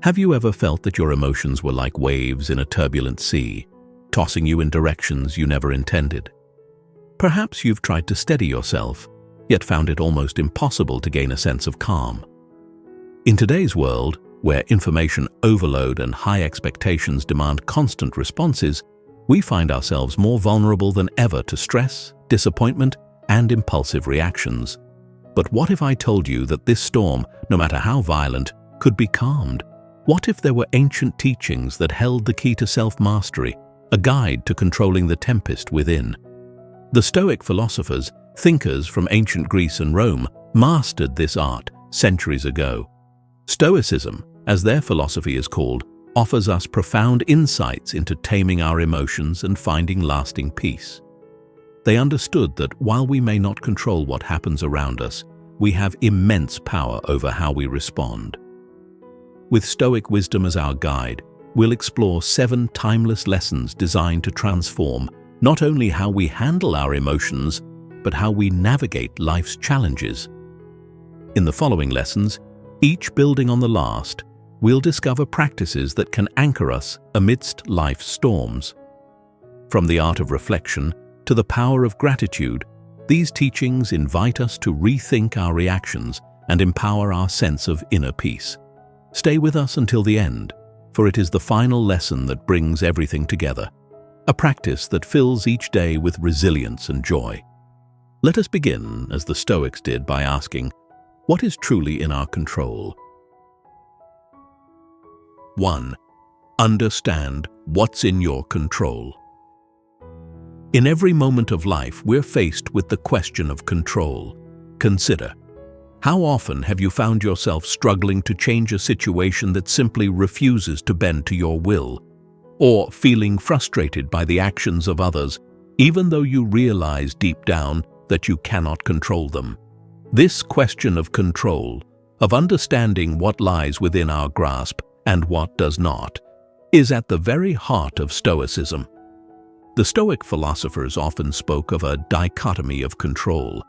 Have you ever felt that your emotions were like waves in a turbulent sea, tossing you in directions you never intended? Perhaps you've tried to steady yourself, yet found it almost impossible to gain a sense of calm. In today's world, where information overload and high expectations demand constant responses, we find ourselves more vulnerable than ever to stress, disappointment, and impulsive reactions. But what if I told you that this storm, no matter how violent, could be calmed? What if there were ancient teachings that held the key to self-mastery, a guide to controlling the tempest within? The Stoic philosophers, thinkers from ancient Greece and Rome, mastered this art centuries ago. Stoicism, as their philosophy is called, offers us profound insights into taming our emotions and finding lasting peace. They understood that while we may not control what happens around us, we have immense power over how we respond. With Stoic wisdom as our guide, we'll explore 7 timeless lessons designed to transform not only how we handle our emotions, but how we navigate life's challenges. In the following lessons, each building on the last, we'll discover practices that can anchor us amidst life's storms. From the art of reflection to the power of gratitude, these teachings invite us to rethink our reactions and empower our sense of inner peace. Stay with us until the end, for it is the final lesson that brings everything together, a practice that fills each day with resilience and joy. Let us begin, as the Stoics did, by asking, what is truly in our control? 1. Understand what's in your control. In every moment of life, we're faced with the question of control. Consider, how often have you found yourself struggling to change a situation that simply refuses to bend to your will? Or feeling frustrated by the actions of others, even though you realize deep down that you cannot control them? This question of control, of understanding what lies within our grasp and what does not, is at the very heart of Stoicism. The Stoic philosophers often spoke of a dichotomy of control.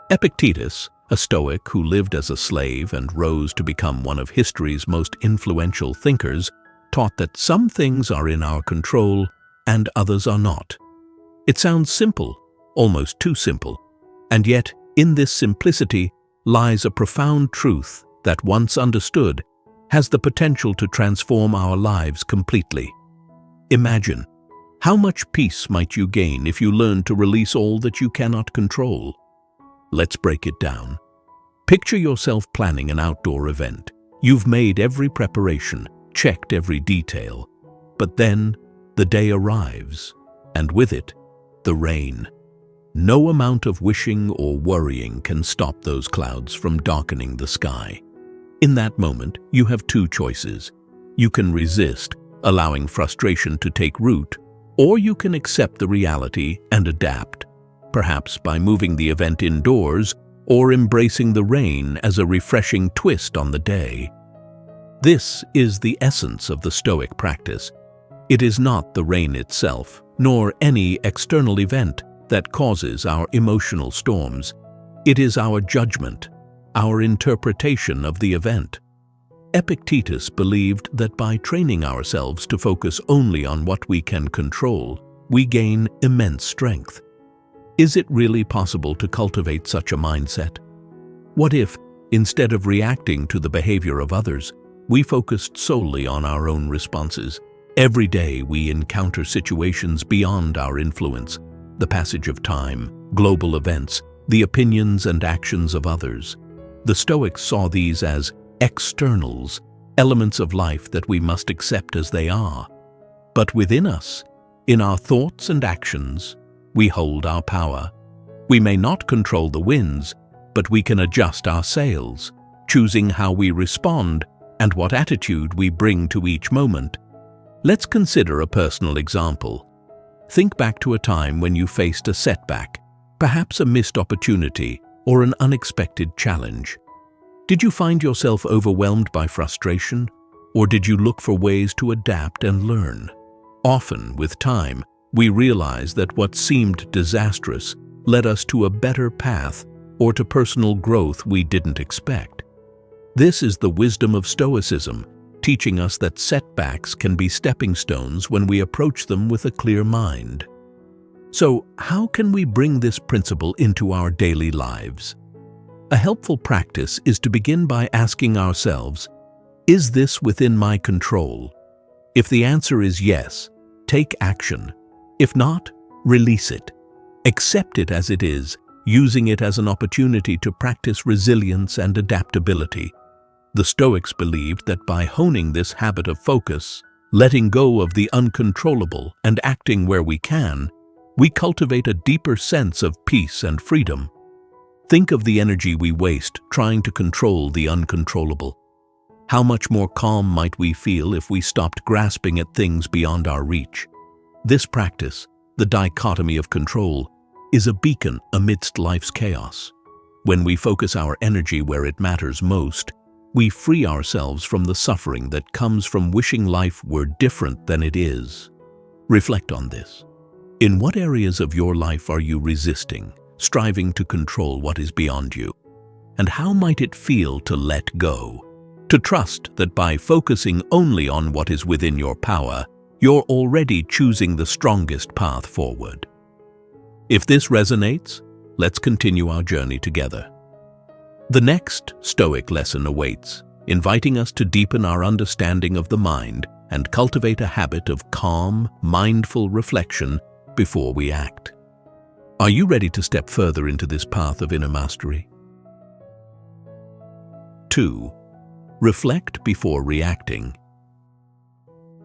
Epictetus, a Stoic who lived as a slave and rose to become one of history's most influential thinkers, taught that some things are in our control and others are not. It sounds simple, almost too simple, and yet in this simplicity lies a profound truth that, once understood, has the potential to transform our lives completely. Imagine, how much peace might you gain if you learned to release all that you cannot control? Let's break it down. Picture yourself planning an outdoor event. You've made every preparation, checked every detail, but then the day arrives, and with it, the rain. No amount of wishing or worrying can stop those clouds from darkening the sky. In that moment, you have 2 choices. You can resist, allowing frustration to take root, or you can accept the reality and adapt, perhaps by moving the event indoors or embracing the rain as a refreshing twist on the day. This is the essence of the Stoic practice. It is not the rain itself, nor any external event that causes our emotional storms. It is our judgment, our interpretation of the event. Epictetus believed that by training ourselves to focus only on what we can control, we gain immense strength. Is it really possible to cultivate such a mindset? What if, instead of reacting to the behavior of others, we focused solely on our own responses? Every day we encounter situations beyond our influence, the passage of time, global events, the opinions and actions of others. The Stoics saw these as externals, elements of life that we must accept as they are. But within us, in our thoughts and actions, we hold our power. We may not control the winds, but we can adjust our sails, choosing how we respond and what attitude we bring to each moment. Let's consider a personal example. Think back to a time when you faced a setback, perhaps a missed opportunity or an unexpected challenge. Did you find yourself overwhelmed by frustration, or did you look for ways to adapt and learn? Often, with time, we realize that what seemed disastrous led us to a better path or to personal growth we didn't expect. This is the wisdom of Stoicism, teaching us that setbacks can be stepping stones when we approach them with a clear mind. So, how can we bring this principle into our daily lives? A helpful practice is to begin by asking ourselves, is this within my control? If the answer is yes, take action. If not, release it. Accept it as it is, using it as an opportunity to practice resilience and adaptability. The Stoics believed that by honing this habit of focus, letting go of the uncontrollable and acting where we can, we cultivate a deeper sense of peace and freedom. Think of the energy we waste trying to control the uncontrollable. How much more calm might we feel if we stopped grasping at things beyond our reach? This practice, the dichotomy of control, is a beacon amidst life's chaos. When we focus our energy where it matters most, we free ourselves from the suffering that comes from wishing life were different than it is. Reflect on this. In what areas of your life are you resisting, striving to control what is beyond you? And how might it feel to let go? To trust that by focusing only on what is within your power, you're already choosing the strongest path forward. If this resonates, let's continue our journey together. The next Stoic lesson awaits, inviting us to deepen our understanding of the mind and cultivate a habit of calm, mindful reflection before we act. Are you ready to step further into this path of inner mastery? 2. Reflect before reacting.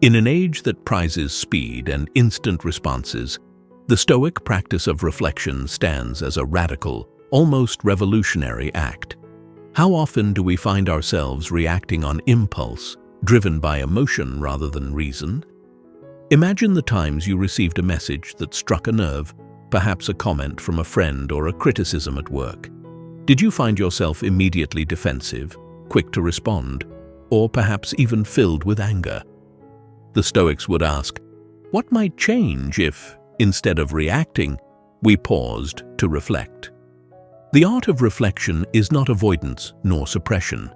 In an age that prizes speed and instant responses, the Stoic practice of reflection stands as a radical, almost revolutionary act. How often do we find ourselves reacting on impulse, driven by emotion rather than reason? Imagine the times you received a message that struck a nerve, perhaps a comment from a friend or a criticism at work. Did you find yourself immediately defensive, quick to respond, or perhaps even filled with anger? The Stoics would ask, what might change if, instead of reacting, we paused to reflect? The art of reflection is not avoidance nor suppression.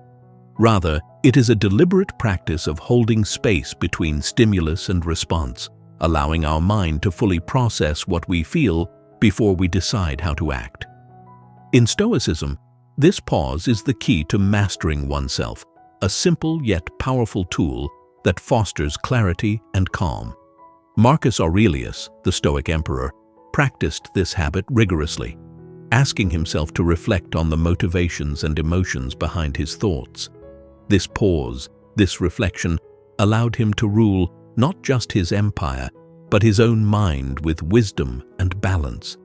Rather, it is a deliberate practice of holding space between stimulus and response, allowing our mind to fully process what we feel before we decide how to act. In Stoicism, this pause is the key to mastering oneself, a simple yet powerful tool that fosters clarity and calm. Marcus Aurelius, the Stoic emperor, practiced this habit rigorously, asking himself to reflect on the motivations and emotions behind his thoughts. This pause, this reflection, allowed him to rule not just his empire, but his own mind with wisdom and balance.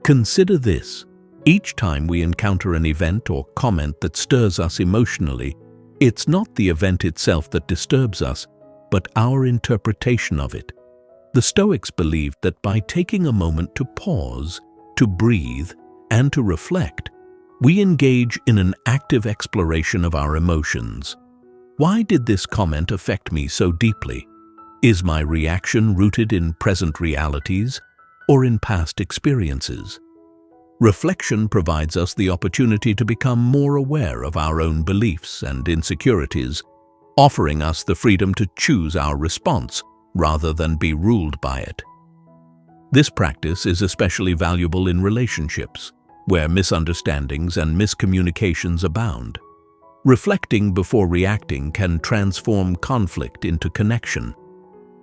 Consider this. Each time we encounter an event or comment that stirs us emotionally, it's not the event itself that disturbs us, but our interpretation of it. The Stoics believed that by taking a moment to pause, to breathe, and to reflect, we engage in an active exploration of our emotions. Why did this comment affect me so deeply? Is my reaction rooted in present realities or in past experiences? Reflection provides us the opportunity to become more aware of our own beliefs and insecurities, offering us the freedom to choose our response rather than be ruled by it. This practice is especially valuable in relationships, where misunderstandings and miscommunications abound. Reflecting before reacting can transform conflict into connection.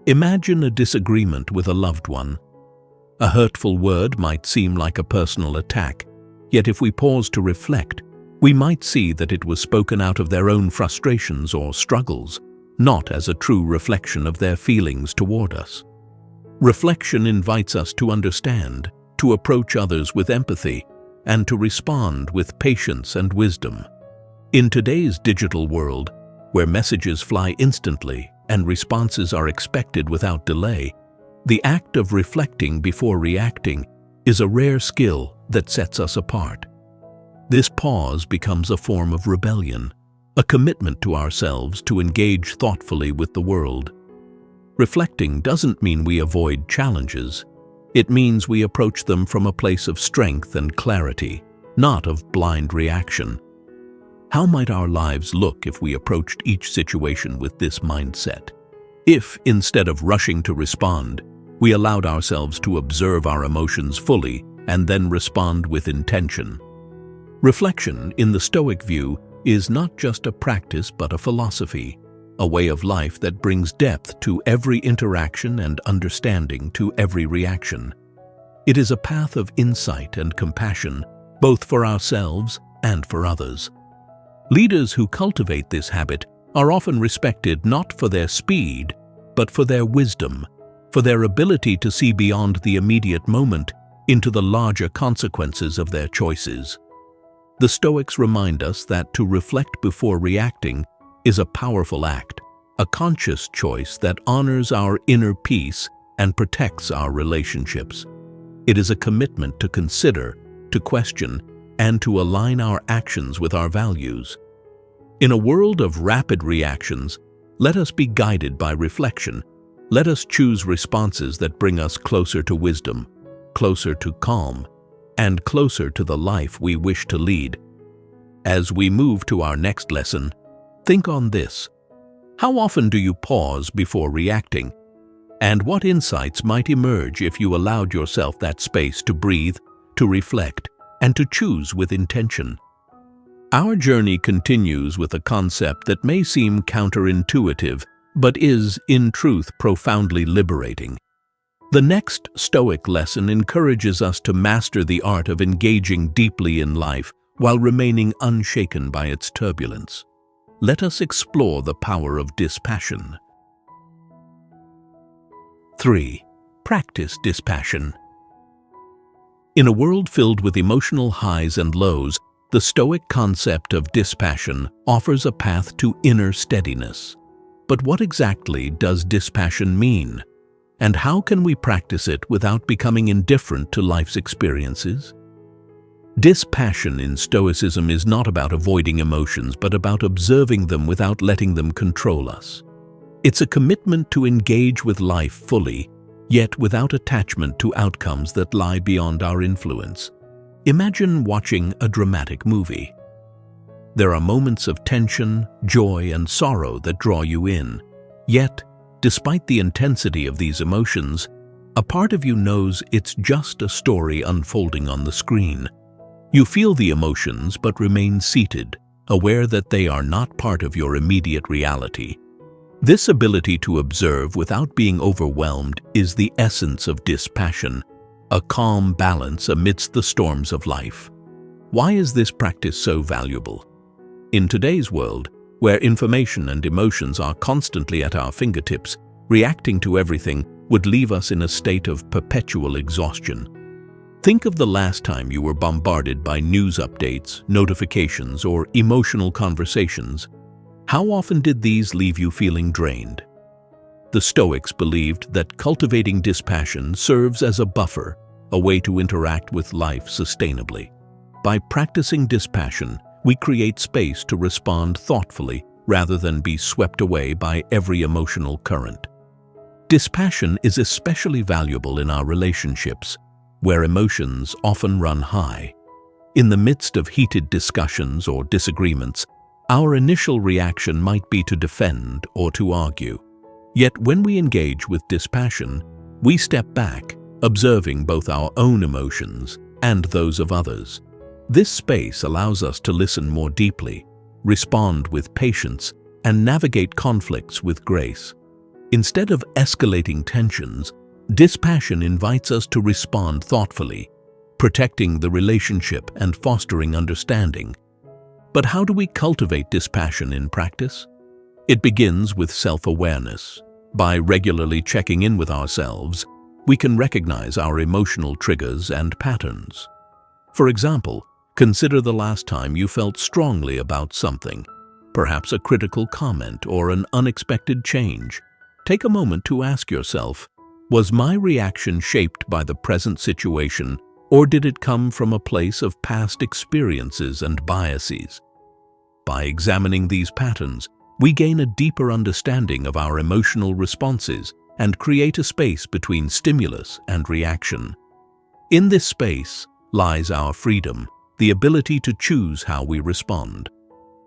Imagine a disagreement with a loved one. A hurtful word might seem like a personal attack, yet if we pause to reflect, we might see that it was spoken out of their own frustrations or struggles, not as a true reflection of their feelings toward us. Reflection invites us to understand, to approach others with empathy, and to respond with patience and wisdom. In today's digital world, where messages fly instantly and responses are expected without delay, the act of reflecting before reacting is a rare skill that sets us apart. This pause becomes a form of rebellion, a commitment to ourselves to engage thoughtfully with the world. Reflecting doesn't mean we avoid challenges. It means we approach them from a place of strength and clarity, not of blind reaction. How might our lives look if we approached each situation with this mindset? If, instead of rushing to respond, we allowed ourselves to observe our emotions fully and then respond with intention. Reflection, in the Stoic view, is not just a practice but a philosophy, a way of life that brings depth to every interaction and understanding to every reaction. It is a path of insight and compassion, both for ourselves and for others. Leaders who cultivate this habit are often respected not for their speed, but for their wisdom, for their ability to see beyond the immediate moment into the larger consequences of their choices. The Stoics remind us that to reflect before reacting is a powerful act, a conscious choice that honors our inner peace and protects our relationships. It is a commitment to consider, to question, and to align our actions with our values. In a world of rapid reactions, let us be guided by reflection. Let us choose responses that bring us closer to wisdom, closer to calm, and closer to the life we wish to lead. As we move to our next lesson, think on this. How often do you pause before reacting? And what insights might emerge if you allowed yourself that space to breathe, to reflect, and to choose with intention? Our journey continues with a concept that may seem counterintuitive, but is, in truth, profoundly liberating. The next Stoic lesson encourages us to master the art of engaging deeply in life while remaining unshaken by its turbulence. Let us explore the power of dispassion. 3. Practice dispassion. In a world filled with emotional highs and lows, the Stoic concept of dispassion offers a path to inner steadiness. But what exactly does dispassion mean? And how can we practice it without becoming indifferent to life's experiences? Dispassion in Stoicism is not about avoiding emotions, but about observing them without letting them control us. It's a commitment to engage with life fully, yet without attachment to outcomes that lie beyond our influence. Imagine watching a dramatic movie. There are moments of tension, joy, and sorrow that draw you in. Yet, despite the intensity of these emotions, a part of you knows it's just a story unfolding on the screen. You feel the emotions but remain seated, aware that they are not part of your immediate reality. This ability to observe without being overwhelmed is the essence of dispassion, a calm balance amidst the storms of life. Why is this practice so valuable? In today's world, where information and emotions are constantly at our fingertips, reacting to everything would leave us in a state of perpetual exhaustion. Think of the last time you were bombarded by news updates, notifications, or emotional conversations. How often did these leave you feeling drained? The Stoics believed that cultivating dispassion serves as a buffer, a way to interact with life sustainably. By practicing dispassion, we create space to respond thoughtfully rather than be swept away by every emotional current. Dispassion is especially valuable in our relationships, where emotions often run high. In the midst of heated discussions or disagreements, our initial reaction might be to defend or to argue. Yet when we engage with dispassion, we step back, observing both our own emotions and those of others. This space allows us to listen more deeply, respond with patience, and navigate conflicts with grace. Instead of escalating tensions, dispassion invites us to respond thoughtfully, protecting the relationship and fostering understanding. But how do we cultivate dispassion in practice? It begins with self-awareness. By regularly checking in with ourselves, we can recognize our emotional triggers and patterns. For example, consider the last time you felt strongly about something, perhaps a critical comment or an unexpected change. Take a moment to ask yourself, was my reaction shaped by the present situation, or did it come from a place of past experiences and biases? By examining these patterns, we gain a deeper understanding of our emotional responses and create a space between stimulus and reaction. In this space lies our freedom, the ability to choose how we respond.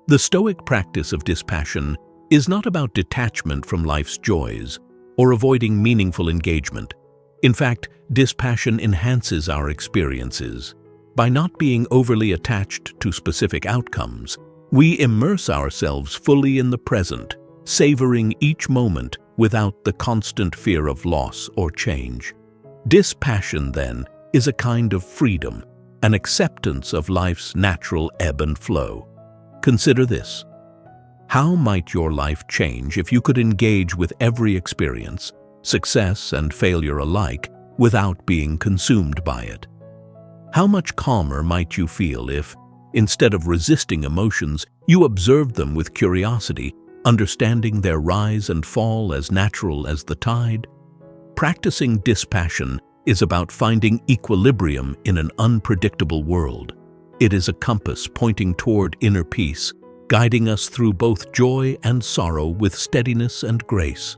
The Stoic practice of dispassion is not about detachment from life's joys or avoiding meaningful engagement. In fact, dispassion enhances our experiences. By not being overly attached to specific outcomes, we immerse ourselves fully in the present, savoring each moment without the constant fear of loss or change. Dispassion, then, is a kind of freedom, an acceptance of life's natural ebb and flow. Consider this. How might your life change if you could engage with every experience, success and failure alike, without being consumed by it? How much calmer might you feel if, instead of resisting emotions, you observed them with curiosity, understanding their rise and fall as natural as the tide? Practicing dispassion is about finding equilibrium in an unpredictable world. It is a compass pointing toward inner peace, guiding us through both joy and sorrow with steadiness and grace.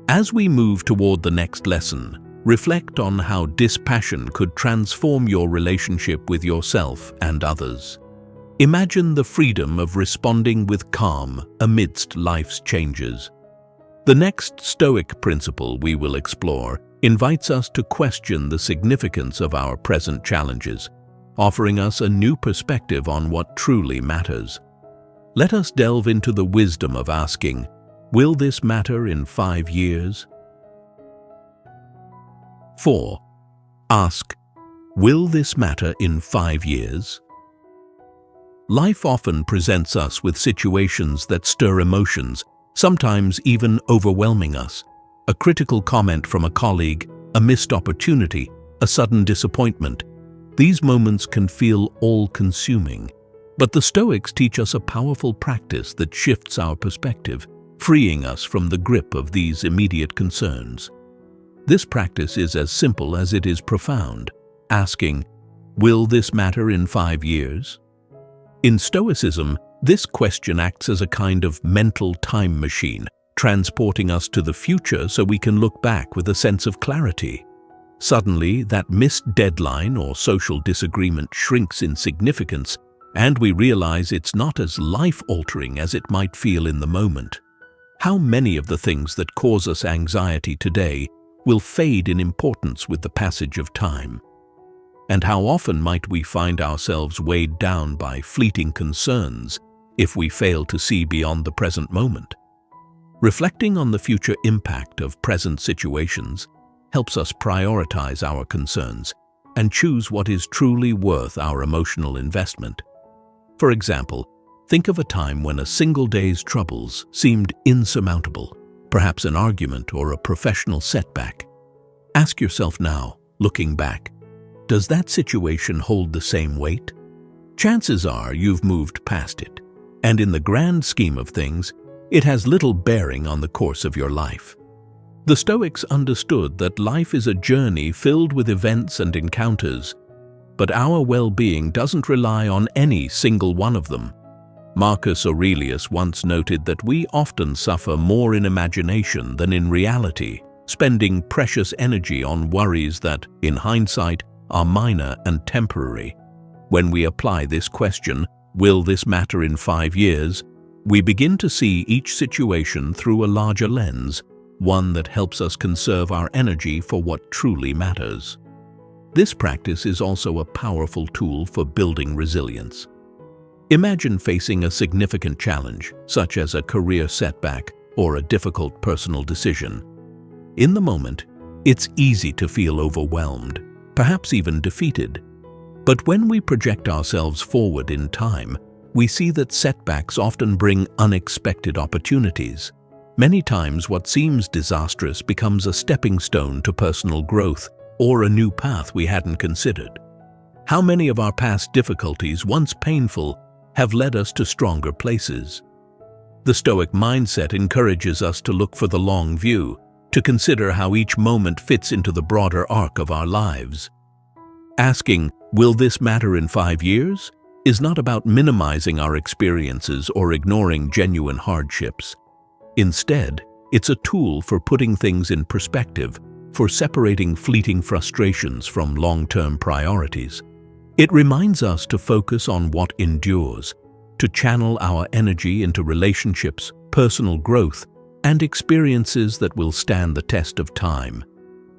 As we move toward the next lesson, reflect on how dispassion could transform your relationship with yourself and others. Imagine the freedom of responding with calm amidst life's changes. The next Stoic principle we will explore invites us to question the significance of our present challenges, offering us a new perspective on what truly matters. Let us delve into the wisdom of asking, will this matter in 5 years? 4. Ask, will this matter in 5 years? Life often presents us with situations that stir emotions, sometimes even overwhelming us. A critical comment from a colleague, a missed opportunity, a sudden disappointment. These moments can feel all-consuming. But the Stoics teach us a powerful practice that shifts our perspective, freeing us from the grip of these immediate concerns. This practice is as simple as it is profound, asking, will this matter in 5 years? In Stoicism, this question acts as a kind of mental time machine, transporting us to the future so we can look back with a sense of clarity. Suddenly, that missed deadline or social disagreement shrinks in significance, and we realize it's not as life-altering as it might feel in the moment. How many of the things that cause us anxiety today will fade in importance with the passage of time? And how often might we find ourselves weighed down by fleeting concerns if we fail to see beyond the present moment? Reflecting on the future impact of present situations helps us prioritize our concerns and choose what is truly worth our emotional investment. For example, think of a time when a single day's troubles seemed insurmountable, perhaps an argument or a professional setback. Ask yourself now, looking back, does that situation hold the same weight? Chances are you've moved past it, and in the grand scheme of things, it has little bearing on the course of your life. The Stoics understood that life is a journey filled with events and encounters, but our well-being doesn't rely on any single one of them. Marcus Aurelius once noted that we often suffer more in imagination than in reality, spending precious energy on worries that, in hindsight, are minor and temporary. When we apply this question, will this matter in 5 years, we begin to see each situation through a larger lens, one that helps us conserve our energy for what truly matters. This practice is also a powerful tool for building resilience. Imagine facing a significant challenge, such as a career setback or a difficult personal decision. In the moment, it's easy to feel overwhelmed, perhaps even defeated. But when we project ourselves forward in time, we see that setbacks often bring unexpected opportunities. Many times what seems disastrous becomes a stepping stone to personal growth or a new path we hadn't considered. How many of our past difficulties, once painful, have led us to stronger places? The Stoic mindset encourages us to look for the long view, to consider how each moment fits into the broader arc of our lives. Asking, will this matter in 5 years, is not about minimizing our experiences or ignoring genuine hardships. Instead, it's a tool for putting things in perspective, for separating fleeting frustrations from long-term priorities. It reminds us to focus on what endures, to channel our energy into relationships, personal growth, and experiences that will stand the test of time.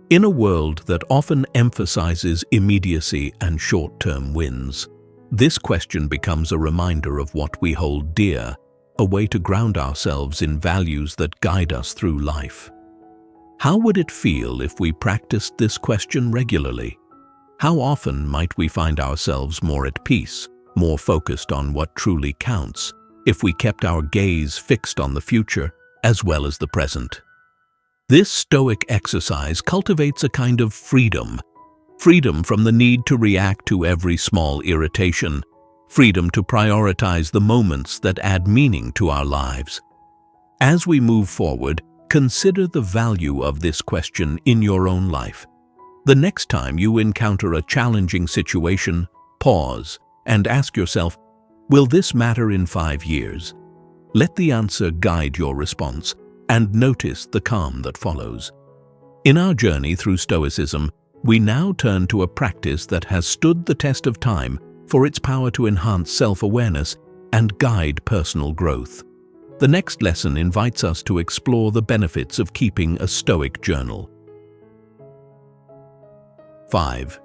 In a world that often emphasizes immediacy and short-term wins, this question becomes a reminder of what we hold dear, a way to ground ourselves in values that guide us through life. How would it feel if we practiced this question regularly? How often might we find ourselves more at peace, more focused on what truly counts, if we kept our gaze fixed on the future as well as the present? This Stoic exercise cultivates a kind of freedom from the need to react to every small irritation, freedom to prioritize the moments that add meaning to our lives. As we move forward, consider the value of this question in your own life. The next time you encounter a challenging situation, pause and ask yourself, will this matter in 5 years? Let the answer guide your response, and notice the calm that follows. In our journey through Stoicism, we now turn to a practice that has stood the test of time for its power to enhance self-awareness and guide personal growth. The next lesson invites us to explore the benefits of keeping a Stoic journal. 5.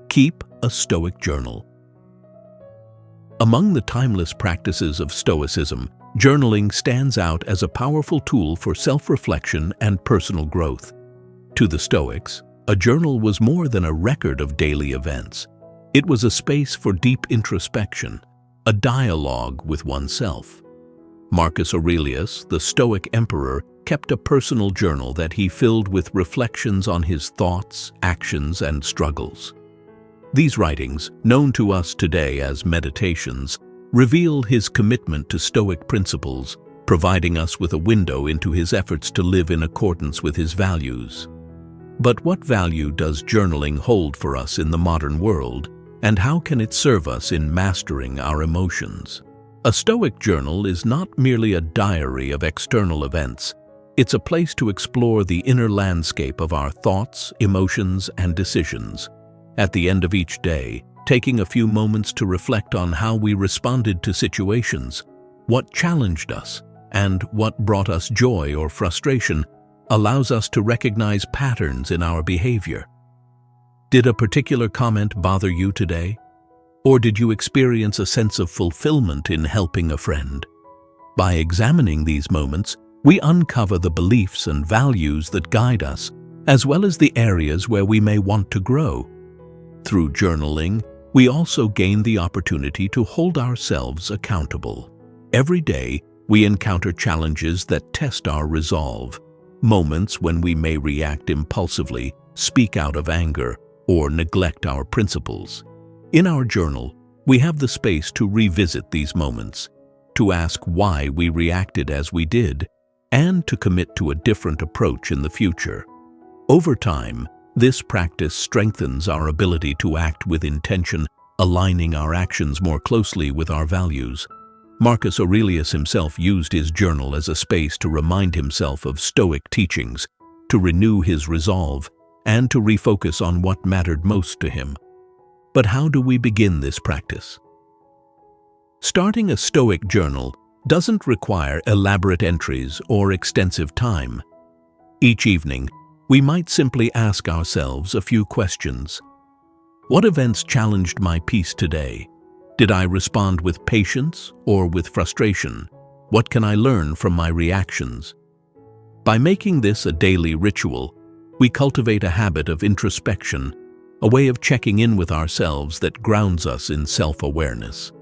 Keep a Stoic journal. Among the timeless practices of Stoicism, journaling stands out as a powerful tool for self-reflection and personal growth. To the Stoics, a journal was more than a record of daily events. It was a space for deep introspection, a dialogue with oneself. Marcus Aurelius, the Stoic emperor, kept a personal journal that he filled with reflections on his thoughts, actions, and struggles. These writings, known to us today as meditations, reveal his commitment to Stoic principles, providing us with a window into his efforts to live in accordance with his values. But what value does journaling hold for us in the modern world, and how can it serve us in mastering our emotions? A Stoic journal is not merely a diary of external events. It's a place to explore the inner landscape of our thoughts, emotions, and decisions. At the end of each day, taking a few moments to reflect on how we responded to situations, what challenged us, and what brought us joy or frustration, allows us to recognize patterns in our behavior. Did a particular comment bother you today? Or did you experience a sense of fulfillment in helping a friend? By examining these moments, we uncover the beliefs and values that guide us, as well as the areas where we may want to grow. Through journaling, we also gain the opportunity to hold ourselves accountable. Every day, we encounter challenges that test our resolve, moments when we may react impulsively, speak out of anger, or neglect our principles. In our journal, we have the space to revisit these moments, to ask why we reacted as we did, and to commit to a different approach in the future. Over time, this practice strengthens our ability to act with intention, aligning our actions more closely with our values. Marcus Aurelius himself used his journal as a space to remind himself of Stoic teachings, to renew his resolve, and to refocus on what mattered most to him. But how do we begin this practice? Starting a Stoic journal doesn't require elaborate entries or extensive time. Each evening, we might simply ask ourselves a few questions. What events challenged my peace today? Did I respond with patience or with frustration? What can I learn from my reactions? By making this a daily ritual, we cultivate a habit of introspection, a way of checking in with ourselves that grounds us in self-awareness.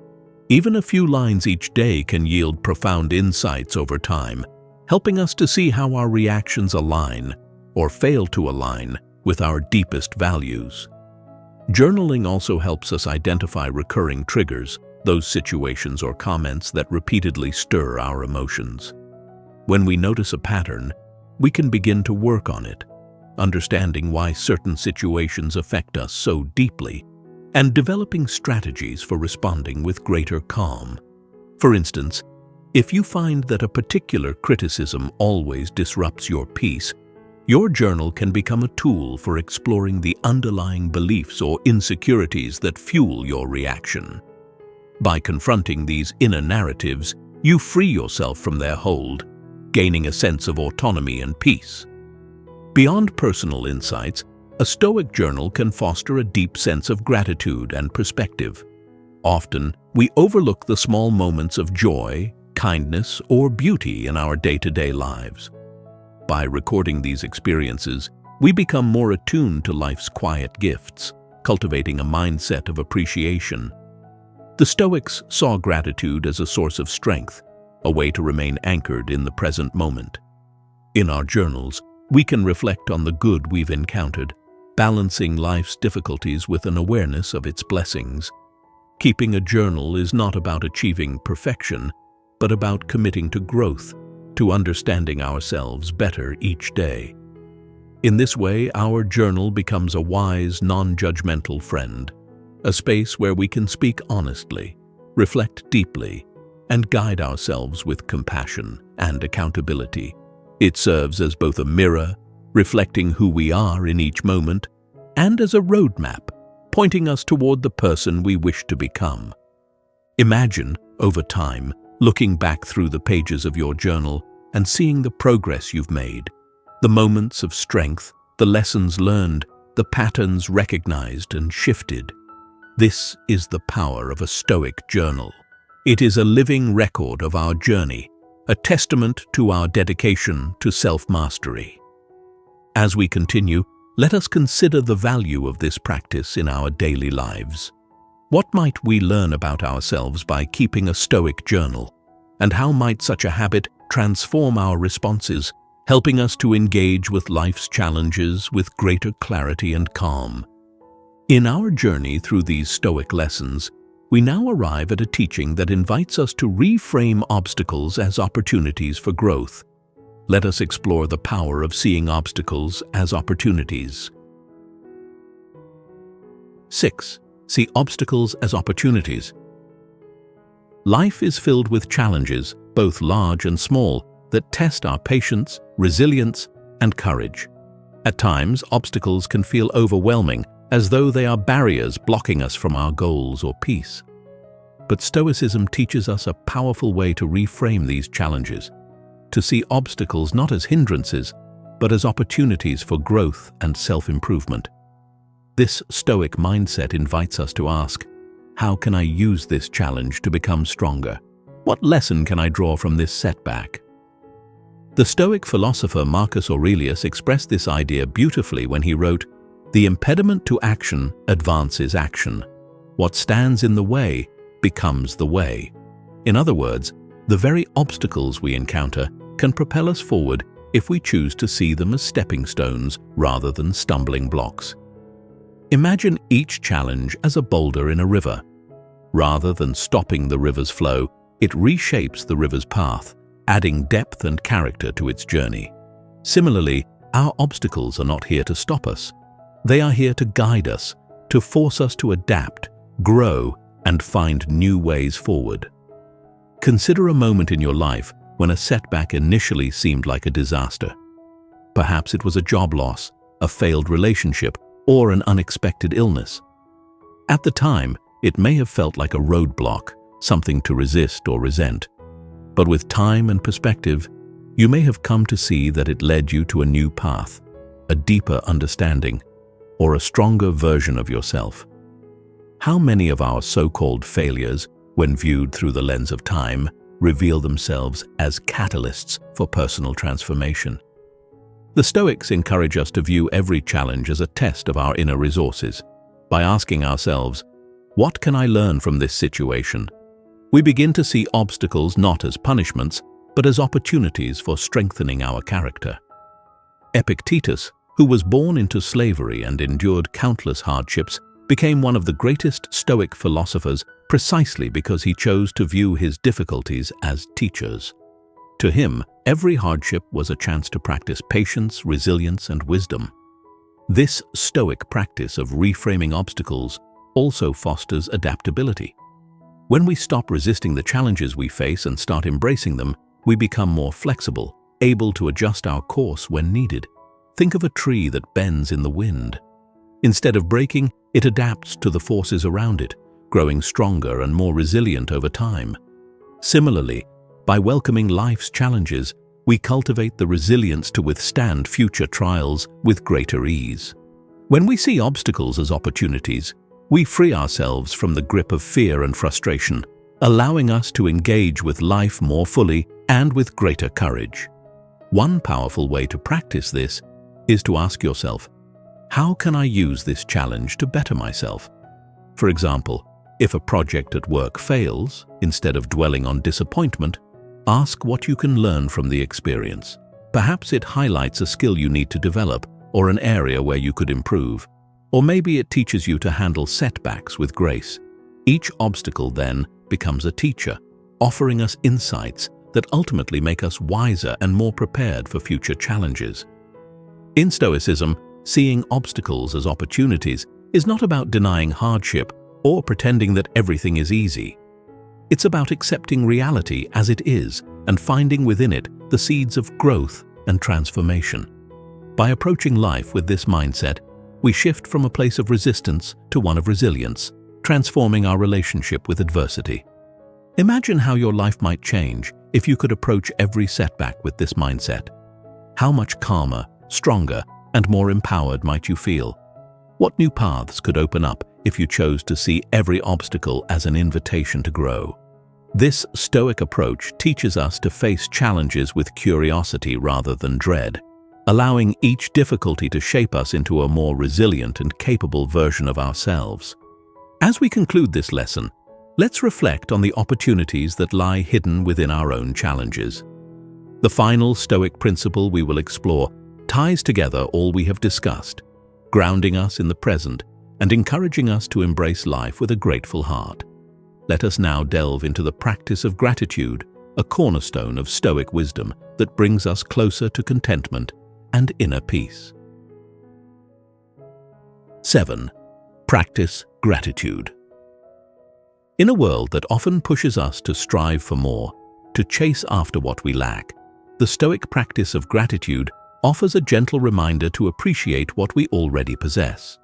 Even a few lines each day can yield profound insights over time, helping us to see how our reactions align or fail to align with our deepest values. Journaling also helps us identify recurring triggers, those situations or comments that repeatedly stir our emotions. When we notice a pattern, we can begin to work on it, understanding why certain situations affect us so deeply, and developing strategies for responding with greater calm. For instance, if you find that a particular criticism always disrupts your peace, your journal can become a tool for exploring the underlying beliefs or insecurities that fuel your reaction. By confronting these inner narratives, you free yourself from their hold, gaining a sense of autonomy and peace. Beyond personal insights, a Stoic journal can foster a deep sense of gratitude and perspective. Often, we overlook the small moments of joy, kindness, or beauty in our day-to-day lives. By recording these experiences, we become more attuned to life's quiet gifts, cultivating a mindset of appreciation. The Stoics saw gratitude as a source of strength, a way to remain anchored in the present moment. In our journals, we can reflect on the good we've encountered, balancing life's difficulties with an awareness of its blessings. Keeping a journal is not about achieving perfection, but about committing to growth, to understanding ourselves better each day. In this way, our journal becomes a wise, non-judgmental friend, a space where we can speak honestly, reflect deeply, and guide ourselves with compassion and accountability. It serves as both a mirror, reflecting who we are in each moment, and as a roadmap, pointing us toward the person we wish to become. Imagine, over time, looking back through the pages of your journal and seeing the progress you've made, the moments of strength, the lessons learned, the patterns recognized and shifted. This is the power of a Stoic journal. It is a living record of our journey, a testament to our dedication to self-mastery. As we continue, let us consider the value of this practice in our daily lives. What might we learn about ourselves by keeping a Stoic journal? And how might such a habit transform our responses, helping us to engage with life's challenges with greater clarity and calm? In our journey through these Stoic lessons, we now arrive at a teaching that invites us to reframe obstacles as opportunities for growth. Let us explore the power of seeing obstacles as opportunities. 6. See obstacles as opportunities. Life is filled with challenges, both large and small, that test our patience, resilience, and courage. At times, obstacles can feel overwhelming, as though they are barriers blocking us from our goals or peace. But Stoicism teaches us a powerful way to reframe these challenges, to see obstacles not as hindrances, but as opportunities for growth and self-improvement. This Stoic mindset invites us to ask, how can I use this challenge to become stronger? What lesson can I draw from this setback? The Stoic philosopher Marcus Aurelius expressed this idea beautifully when he wrote, "The impediment to action advances action. What stands in the way becomes the way." In other words, the very obstacles we encounter can propel us forward if we choose to see them as stepping stones rather than stumbling blocks. Imagine each challenge as a boulder in a river. Rather than stopping the river's flow, it reshapes the river's path, adding depth and character to its journey. Similarly, our obstacles are not here to stop us. They are here to guide us, to force us to adapt, grow, and find new ways forward. Consider a moment in your life when a setback initially seemed like a disaster. Perhaps it was a job loss, a failed relationship, or an unexpected illness. At the time, it may have felt like a roadblock, something to resist or resent. But with time and perspective, you may have come to see that it led you to a new path, a deeper understanding, or a stronger version of yourself. How many of our so-called failures, when viewed through the lens of time, reveal themselves as catalysts for personal transformation? The Stoics encourage us to view every challenge as a test of our inner resources. By asking ourselves, what can I learn from this situation? We begin to see obstacles not as punishments, but as opportunities for strengthening our character. Epictetus, who was born into slavery and endured countless hardships, became one of the greatest Stoic philosophers precisely because he chose to view his difficulties as teachers. To him, every hardship was a chance to practice patience, resilience, and wisdom. This Stoic practice of reframing obstacles also fosters adaptability. When we stop resisting the challenges we face and start embracing them, we become more flexible, able to adjust our course when needed. Think of a tree that bends in the wind. Instead of breaking, it adapts to the forces around it, growing stronger and more resilient over time. Similarly, by welcoming life's challenges, we cultivate the resilience to withstand future trials with greater ease. When we see obstacles as opportunities, we free ourselves from the grip of fear and frustration, allowing us to engage with life more fully and with greater courage. One powerful way to practice this is to ask yourself, how can I use this challenge to better myself? For example, if a project at work fails, instead of dwelling on disappointment, ask what you can learn from the experience. Perhaps it highlights a skill you need to develop or an area where you could improve. Or maybe it teaches you to handle setbacks with grace. Each obstacle then becomes a teacher, offering us insights that ultimately make us wiser and more prepared for future challenges. In Stoicism, seeing obstacles as opportunities is not about denying hardship or pretending that everything is easy. It's about accepting reality as it is and finding within it the seeds of growth and transformation. By approaching life with this mindset, we shift from a place of resistance to one of resilience, transforming our relationship with adversity. Imagine how your life might change if you could approach every setback with this mindset. How much calmer, stronger, and more empowered might you feel? What new paths could open up if you chose to see every obstacle as an invitation to grow? This Stoic approach teaches us to face challenges with curiosity rather than dread, allowing each difficulty to shape us into a more resilient and capable version of ourselves. As we conclude this lesson, let's reflect on the opportunities that lie hidden within our own challenges. The final Stoic principle we will explore ties together all we have discussed, grounding us in the present and encouraging us to embrace life with a grateful heart. Let us now delve into the practice of gratitude, a cornerstone of Stoic wisdom that brings us closer to contentment and inner peace. 7. Practice gratitude. In a world that often pushes us to strive for more, to chase after what we lack, the Stoic practice of gratitude offers a gentle reminder to appreciate what we already possess.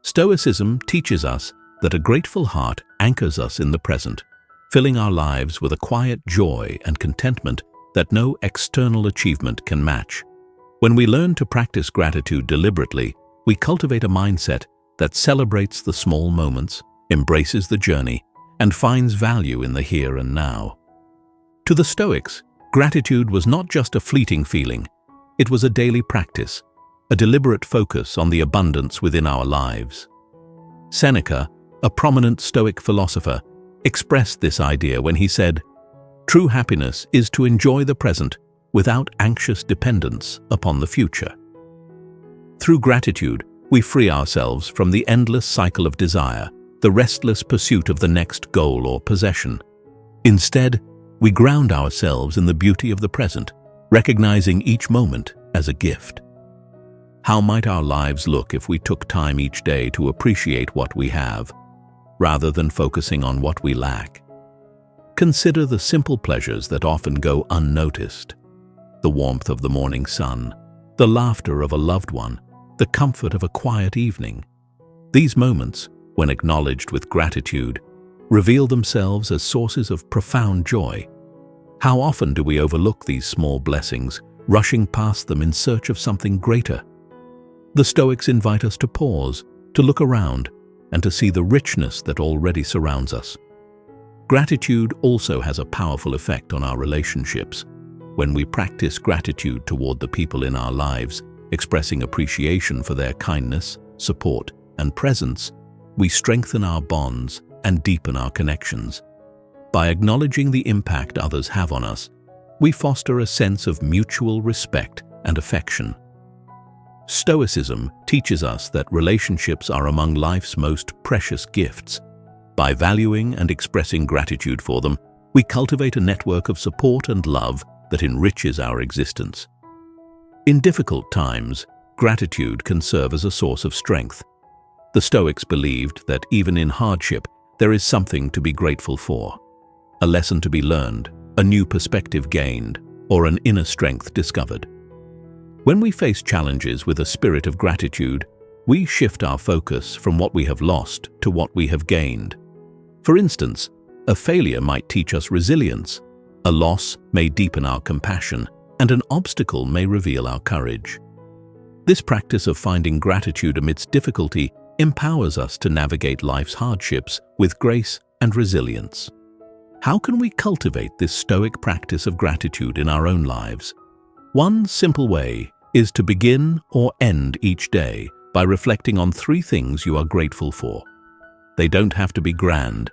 Stoicism teaches us that a grateful heart anchors us in the present, filling our lives with a quiet joy and contentment that no external achievement can match. When we learn to practice gratitude deliberately, we cultivate a mindset that celebrates the small moments, embraces the journey, and finds value in the here and now. To the Stoics, gratitude was not just a fleeting feeling, it was a daily practice, a deliberate focus on the abundance within our lives. Seneca, a prominent Stoic philosopher, expressed this idea when he said, "True happiness is to enjoy the present without anxious dependence upon the future." Through gratitude, we free ourselves from the endless cycle of desire, the restless pursuit of the next goal or possession. Instead, we ground ourselves in the beauty of the present, recognizing each moment as a gift. How might our lives look if we took time each day to appreciate what we have, rather than focusing on what we lack? Consider the simple pleasures that often go unnoticed. The warmth of the morning sun, the laughter of a loved one, the comfort of a quiet evening. These moments, when acknowledged with gratitude, reveal themselves as sources of profound joy. How often do we overlook these small blessings, rushing past them in search of something greater? The Stoics invite us to pause, to look around, and to see the richness that already surrounds us. Gratitude also has a powerful effect on our relationships. When we practice gratitude toward the people in our lives, expressing appreciation for their kindness, support, and presence, we strengthen our bonds and deepen our connections. By acknowledging the impact others have on us, we foster a sense of mutual respect and affection. Stoicism teaches us that relationships are among life's most precious gifts. By valuing and expressing gratitude for them, we cultivate a network of support and love that enriches our existence. In difficult times, gratitude can serve as a source of strength. The Stoics believed that even in hardship, there is something to be grateful for. A lesson to be learned, a new perspective gained, or an inner strength discovered. When we face challenges with a spirit of gratitude, we shift our focus from what we have lost to what we have gained. For instance, a failure might teach us resilience, a loss may deepen our compassion, and an obstacle may reveal our courage. This practice of finding gratitude amidst difficulty empowers us to navigate life's hardships with grace and resilience. How can we cultivate this Stoic practice of gratitude in our own lives? One simple way is to begin or end each day by reflecting on 3 things you are grateful for. They don't have to be grand.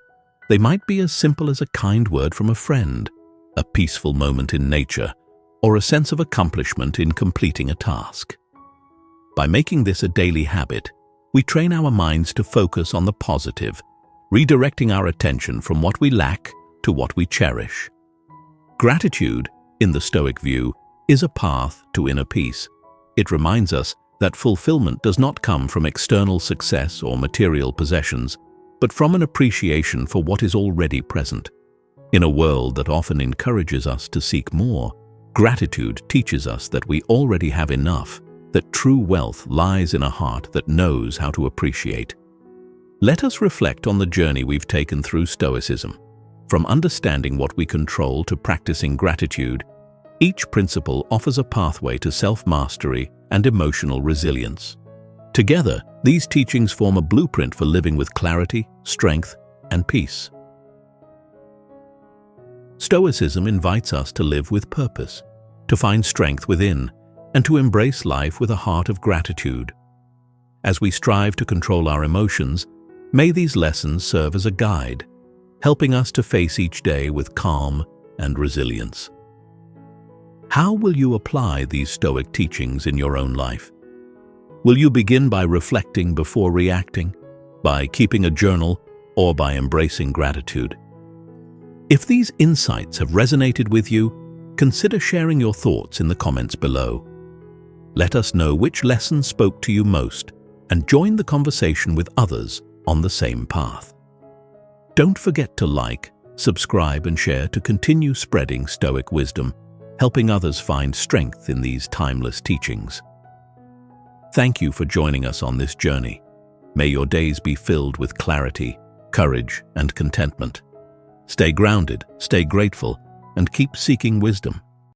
They might be as simple as a kind word from a friend, a peaceful moment in nature, or a sense of accomplishment in completing a task. By making this a daily habit, we train our minds to focus on the positive, redirecting our attention from what we lack to what we cherish. Gratitude, in the Stoic view, is a path to inner peace. It reminds us that fulfillment does not come from external success or material possessions, but from an appreciation for what is already present. In a world that often encourages us to seek more, gratitude teaches us that we already have enough, that true wealth lies in a heart that knows how to appreciate. Let us reflect on the journey we've taken through Stoicism. From understanding what we control to practicing gratitude, each principle offers a pathway to self-mastery and emotional resilience. Together, these teachings form a blueprint for living with clarity, strength, and peace. Stoicism invites us to live with purpose, to find strength within, and to embrace life with a heart of gratitude. As we strive to control our emotions, may these lessons serve as a guide, helping us to face each day with calm and resilience. How will you apply these Stoic teachings in your own life? Will you begin by reflecting before reacting, by keeping a journal, or by embracing gratitude? If these insights have resonated with you, consider sharing your thoughts in the comments below. Let us know which lesson spoke to you most and join the conversation with others on the same path. Don't forget to like, subscribe, and share to continue spreading Stoic wisdom, helping others find strength in these timeless teachings. Thank you for joining us on this journey. May your days be filled with clarity, courage, and contentment. Stay grounded, stay grateful, and keep seeking wisdom.